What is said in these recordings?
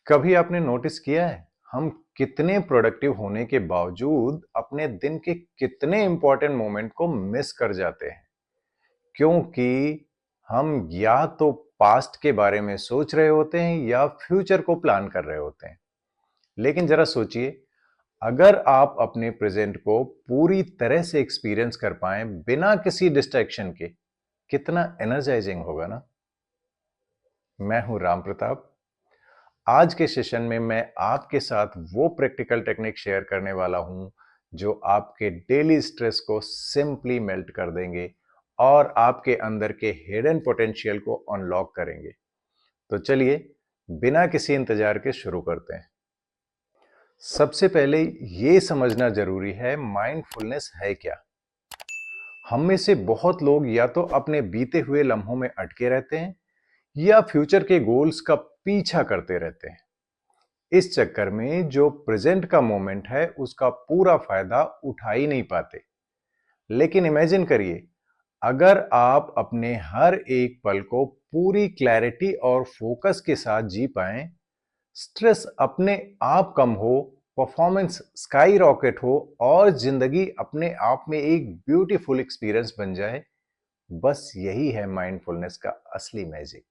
कभी आपने नोटिस किया है हम कितने प्रोडक्टिव होने के बावजूद अपने दिन के कितने इंपॉर्टेंट मोमेंट को मिस कर जाते हैं क्योंकि हम या तो पास्ट के बारे में सोच रहे होते हैं या फ्यूचर को प्लान कर रहे होते हैं। लेकिन जरा सोचिए, अगर आप अपने प्रेजेंट को पूरी तरह से एक्सपीरियंस कर पाएं बिना किसी डिस्ट्रैक्शन के, कितना एनर्जाइजिंग होगा ना। मैं हूं राम प्रताप। आज के सेशन में मैं आपके साथ वो प्रैक्टिकल टेक्निक शेयर करने वाला हूं जो आपके डेली स्ट्रेस को सिंपली मेल्ट कर देंगे और आपके अंदर के हिडन पोटेंशियल को अनलॉक करेंगे। तो चलिए, बिना किसी इंतजार के शुरू करते हैं। सबसे पहले ये समझना जरूरी है, माइंडफुलनेस है क्या। हम में से बहुत लोग या तो अपने बीते हुए लम्हों में अटके रहते हैं या फ्यूचर के गोल्स का पीछा करते रहते हैं। इस चक्कर में जो प्रेजेंट का मोमेंट है उसका पूरा फायदा उठा ही नहीं पाते। लेकिन इमेजिन करिए, अगर आप अपने हर एक पल को पूरी क्लैरिटी और फोकस के साथ जी पाएं, स्ट्रेस अपने आप कम हो, परफॉर्मेंस स्काई रॉकेट हो और जिंदगी अपने आप में एक ब्यूटीफुल एक्सपीरियंस बन जाए। बस यही है माइंडफुलनेस का असली मैजिक।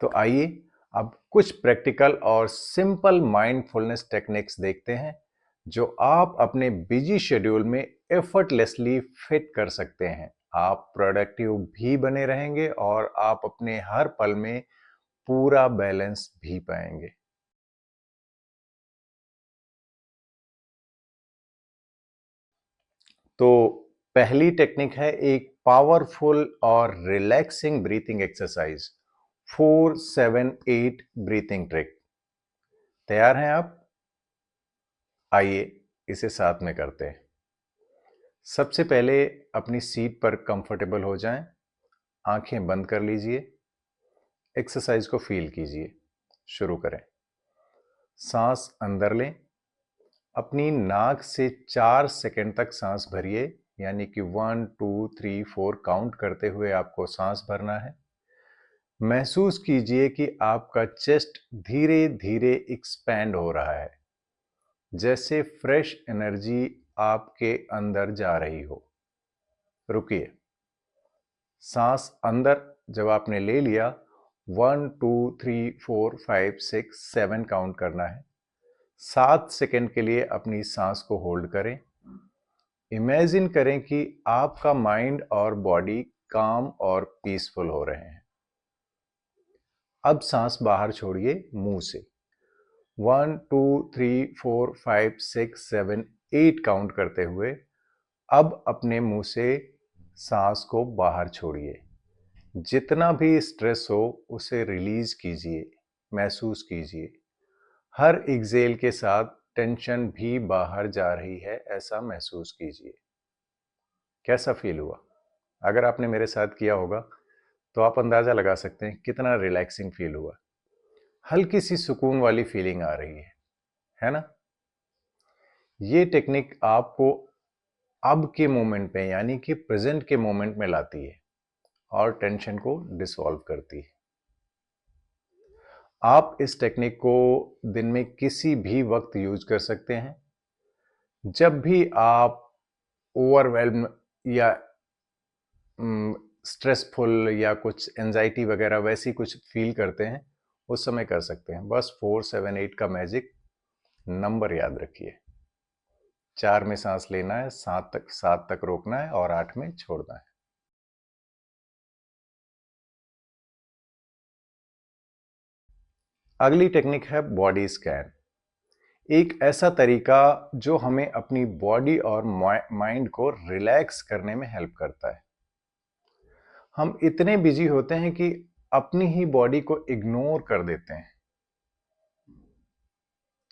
तो आइए अब कुछ प्रैक्टिकल और सिंपल माइंडफुलनेस टेक्निक्स देखते हैं जो आप अपने बिजी शेड्यूल में एफर्टलेसली फिट कर सकते हैं। आप प्रोडक्टिव भी बने रहेंगे और आप अपने हर पल में पूरा बैलेंस भी पाएंगे। तो पहली टेक्निक है एक पावरफुल और relaxing breathing exercise, 4-7-8 breathing trick. तैयार हैं आप? आइए इसे साथ में करते हैं। सबसे पहले अपनी सीट पर कंफर्टेबल हो जाएं, आंखें बंद कर लीजिए, एक्सरसाइज को फील कीजिए। शुरू करें। सांस अंदर लें, अपनी नाक से 4 सेकंड तक सांस भरिए, यानी कि 1 2 3 4 काउंट करते हुए आपको सांस भरना है। महसूस कीजिए कि आपका चेस्ट धीरे धीरे एक्सपैंड हो रहा है, जैसे फ्रेश एनर्जी आपके अंदर जा रही हो। रुकिए। सांस अंदर जब आपने ले लिया, 1 2 3 4 5 6 7 काउंट करना है। 7 सेकंड के लिए अपनी सांस को होल्ड करें। इमेजिन करें कि आपका माइंड और बॉडी काम और पीसफुल हो रहे हैं। अब सांस बाहर छोड़िए मुंह से। 1 2 3 4 5 6 7 8 काउंट करते हुए अब अपने मुंह से सांस को बाहर छोड़िए। जितना भी स्ट्रेस हो उसे रिलीज कीजिए, महसूस कीजिए। हर एक्सेल के साथ टेंशन भी बाहर जा रही है, ऐसा महसूस कीजिए। कैसा फील हुआ? अगर आपने मेरे साथ किया होगा तो आप अंदाजा लगा सकते हैं कितना रिलैक्सिंग फील हुआ। हल्की सी सुकून वाली फीलिंग आ रही है ना? ये टेक्निक आपको अब के मोमेंट में, यानी कि प्रेजेंट के मोमेंट में लाती है और टेंशन को डिसॉल्व करती है। आप इस टेक्निक को दिन में किसी भी वक्त यूज कर सकते हैं। जब भी आप ओवरवेल्म या स्ट्रेसफुल या कुछ एंजाइटी वगैरह वैसी कुछ फील करते हैं, उस समय कर सकते हैं। बस 4-7-8 का मैजिक नंबर याद रखिए। 4 में सांस लेना है, 7 तक रोकना है और 8 में छोड़ना है। अगली टेक्निक है बॉडी स्कैन। एक ऐसा तरीका जो हमें अपनी बॉडी और माइंड को रिलैक्स करने में हेल्प करता है। हम इतने बिजी होते हैं कि अपनी ही बॉडी को इग्नोर कर देते हैं।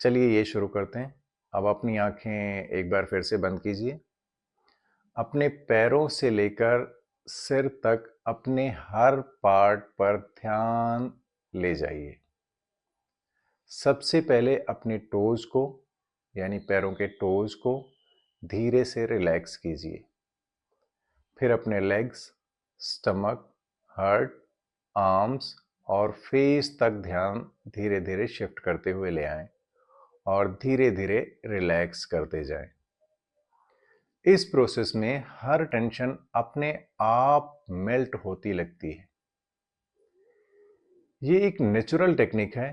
चलिए ये शुरू करते हैं। अब अपनी आंखें एक बार फिर से बंद कीजिए। अपने पैरों से लेकर सिर तक अपने हर पार्ट पर ध्यान ले जाइए। सबसे पहले अपने टोज को, यानी पैरों के टोज को धीरे से रिलैक्स कीजिए। फिर अपने लेग्स, स्टमक, हार्ट, आर्म्स और फेस तक ध्यान धीरे धीरे शिफ्ट करते हुए ले आएं और धीरे धीरे रिलैक्स करते जाएं। इस प्रोसेस में हर टेंशन अपने आप मेल्ट होती लगती है। ये एक नेचुरल टेक्निक है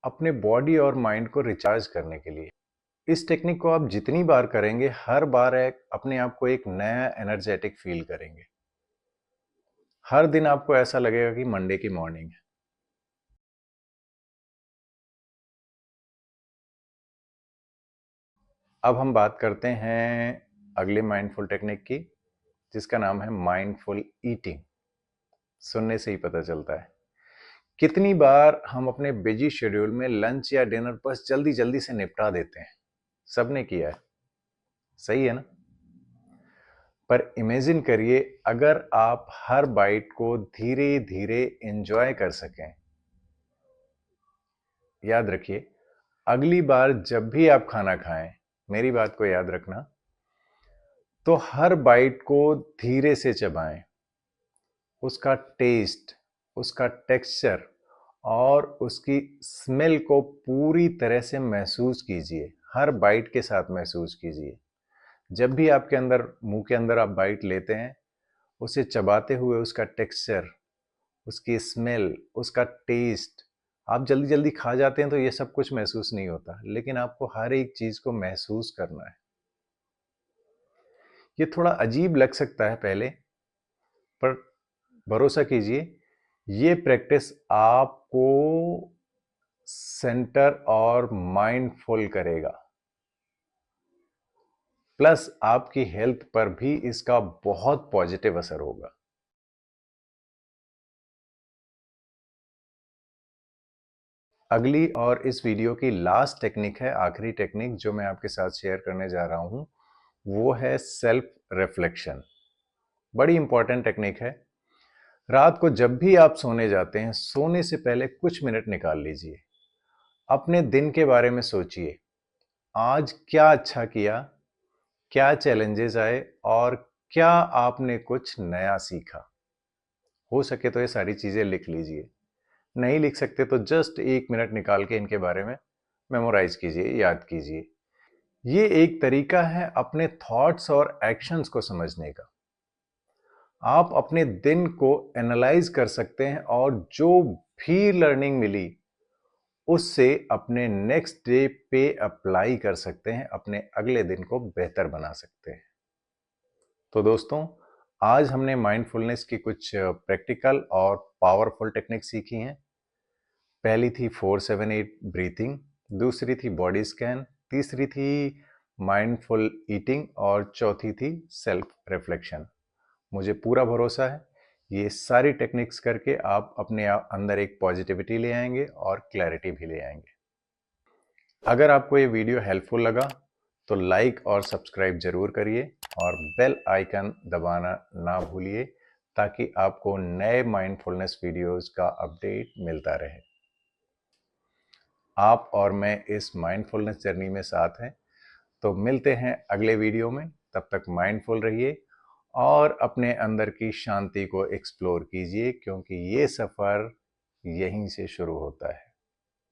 अपने बॉडी और माइंड को रिचार्ज करने के लिए। इस टेक्निक को आप जितनी बार करेंगे, हर बार अपने आप को एक नया एनर्जेटिक फील करेंगे। हर दिन आपको ऐसा लगेगा कि मंडे की मॉर्निंग है। अब हम बात करते हैं अगले माइंडफुल टेक्निक की, जिसका नाम है माइंडफुल ईटिंग। सुनने से ही पता चलता है कितनी बार हम अपने बिजी शेड्यूल में लंच या डिनर बस जल्दी जल्दी से निपटा देते हैं। सबने किया है, सही है ना? पर इमेजिन करिए अगर आप हर बाइट को धीरे धीरे एंजॉय कर सकें। याद रखिए, अगली बार जब भी आप खाना खाएं, मेरी बात को याद रखना, तो हर बाइट को धीरे से चबाएं। उसका टेस्ट, उसका टेक्सचर और उसकी स्मेल को पूरी तरह से महसूस कीजिए। हर बाइट के साथ महसूस कीजिए। जब भी आपके अंदर, मुंह के अंदर आप बाइट लेते हैं, उसे चबाते हुए उसका टेक्सचर, उसकी स्मेल, उसका टेस्ट, आप जल्दी जल्दी खा जाते हैं तो ये सब कुछ महसूस नहीं होता, लेकिन आपको हर एक चीज को महसूस करना है। ये थोड़ा अजीब लग सकता है पहले, पर भरोसा कीजिए, ये प्रैक्टिस आपको सेंटर और माइंडफुल करेगा। प्लस आपकी हेल्थ पर भी इसका बहुत पॉजिटिव असर होगा। अगली और इस वीडियो की लास्ट टेक्निक है, आखिरी टेक्निक जो मैं आपके साथ शेयर करने जा रहा हूं, वो है सेल्फ रिफ्लेक्शन। बड़ी इंपॉर्टेंट टेक्निक है। रात को जब भी आप सोने जाते हैं, सोने से पहले कुछ मिनट निकाल लीजिए। अपने दिन के बारे में सोचिए। आज क्या अच्छा किया, क्या चैलेंजेस आए और क्या आपने कुछ नया सीखा। हो सके तो ये सारी चीजें लिख लीजिए। नहीं लिख सकते तो जस्ट 1 मिनट निकाल के इनके बारे में मेमोराइज कीजिए, याद कीजिए। ये एक तरीका है अपने थॉट्स और एक्शंस को समझने का। आप अपने दिन को एनालाइज कर सकते हैं और जो भी लर्निंग मिली उससे अपने नेक्स्ट डे पे अप्लाई कर सकते हैं, अपने अगले दिन को बेहतर बना सकते हैं। तो दोस्तों, आज हमने माइंडफुलनेस की कुछ प्रैक्टिकल और पावरफुल टेक्निक सीखी हैं। पहली थी 478 ब्रीथिंग, दूसरी थी बॉडी स्कैन, तीसरी थी माइंडफुल ईटिंग और चौथी थी सेल्फ रिफ्लेक्शन। मुझे पूरा भरोसा है ये सारी टेक्निक्स करके आप अपने अंदर एक पॉजिटिविटी ले आएंगे और क्लैरिटी भी ले आएंगे। अगर आपको ये वीडियो हेल्पफुल लगा तो लाइक और सब्सक्राइब जरूर करिए और बेल आइकन दबाना ना भूलिए, ताकि आपको नए माइंडफुलनेस वीडियोस का अपडेट मिलता रहे। आप और मैं इस माइंडफुलनेस जर्नी में साथ हैं। तो मिलते हैं अगले वीडियो में। तब तक माइंडफुल रहिए और अपने अंदर की शांति को एक्सप्लोर कीजिए, क्योंकि ये सफ़र यहीं से शुरू होता है।